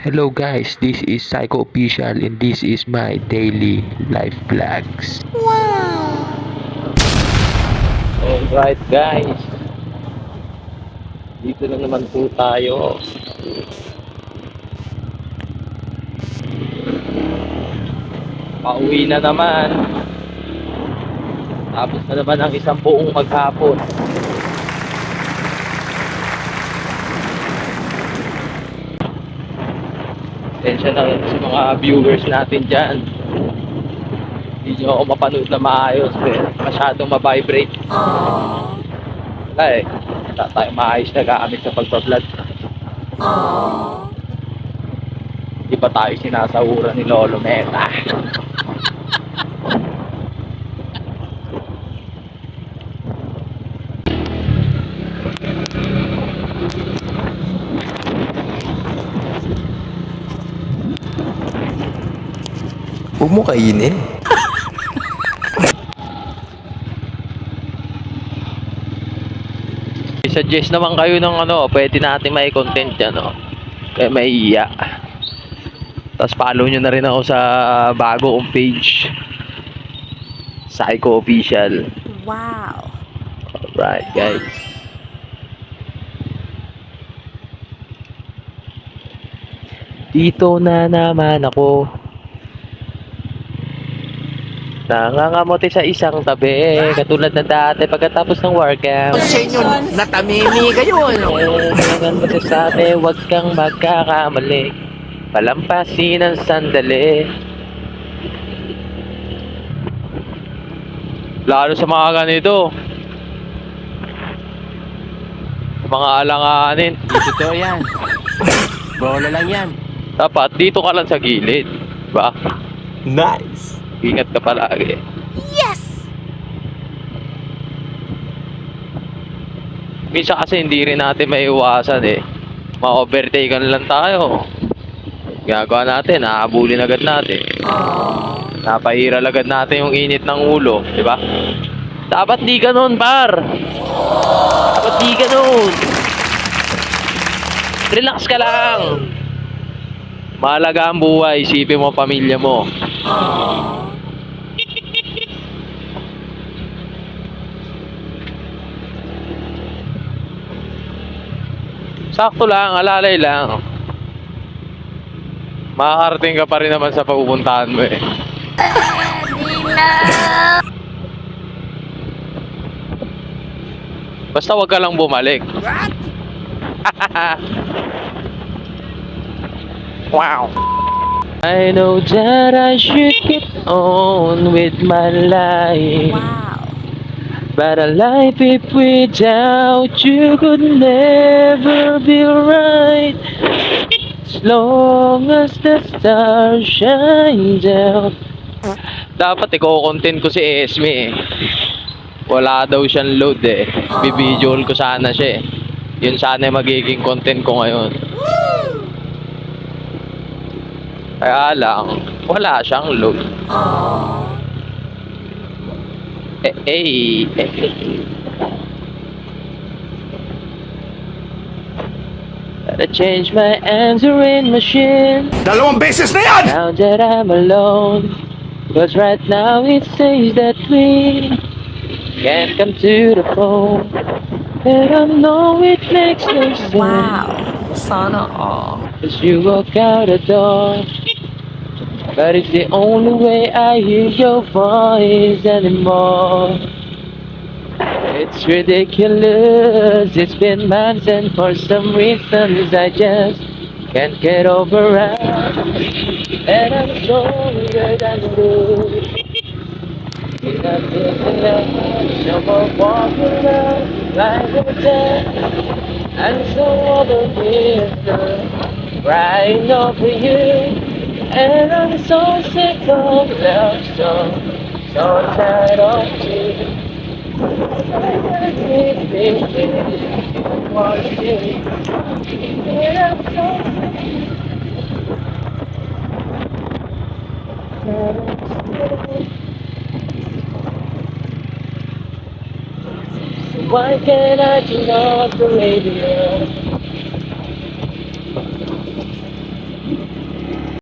Hello guys, this is Psycho Official and this is my daily life vlogs. Alright guys, dito na naman po tayo. Pauwi na naman. Tapos na naman ang isang buong maghapon. Atensya na sa mga viewers natin dyan. Hindi nyo ako mapanood na maayos masyadong ma-vibrate. Wala wala tayong maayos na gamit sa pagpa-vlog. Hindi pa tayo sinasahuran ni Lolo Meta. Huwag mo kainin. I-suggest naman kayo ng pwede natin may content dyan, kaya may iya. Tapos follow nyo na rin ako sa bago kong page, Psycho Official. Wow. Alright guys. Dito na naman ako. Nangangamote sa isang tabi, katulad na dati pagkatapos ng workout. Sa inyo, natamimi kayo. Kailangan mo sasabi, huwag kang magkakamali. Palampasin ang sandali. Lalo sa mga ganito, mga alanganin. Dito yan. Bola lang yan. Dapat dito ka lang sa gilid, diba? Nice. Ingat ka palagi. Yes! Minsan kasi hindi rin natin maiiwasan ma-overtaken lang tayo. Ginagawa natin, nahabulin agad natin. Napahiral agad natin yung init ng ulo, di ba? Dapat di ganun, par. Dapat di ganun. Relax ka lang. Mahalaga ang buhay, isipin mo ang pamilya mo. Sakto lang, alalay lang. Makakarating ka pa rin naman sa pupuntahan mo Basta wag ka lang bumalik. Wow. I know that I should get on with my life. Wow. But a life if without you could never be right. As long as the stars shine out. Dapat i-content ko si Esme Wala daw siyang load Bibidyool ko sana siya Yun sana yung magiging content ko ngayon. Kaya lang, wala siyang load. Gotta change my answering machine. Dalawang beses na yan! Now that I'm alone, 'cause right now it says that we can't come to the phone. And I know it makes no sense. Wow. Sana all. As you walk out the door, but it's the only way I hear your voice anymore. It's ridiculous, it's been months and for some reasons I just can't get over it. And I'm stronger than you. No more walking around like a dead. I'm so over here, crying over you. And I'm so sick of love songs, so tired of you. I gotta keep thinking, watching, and I'm so why can't I turn off the radio?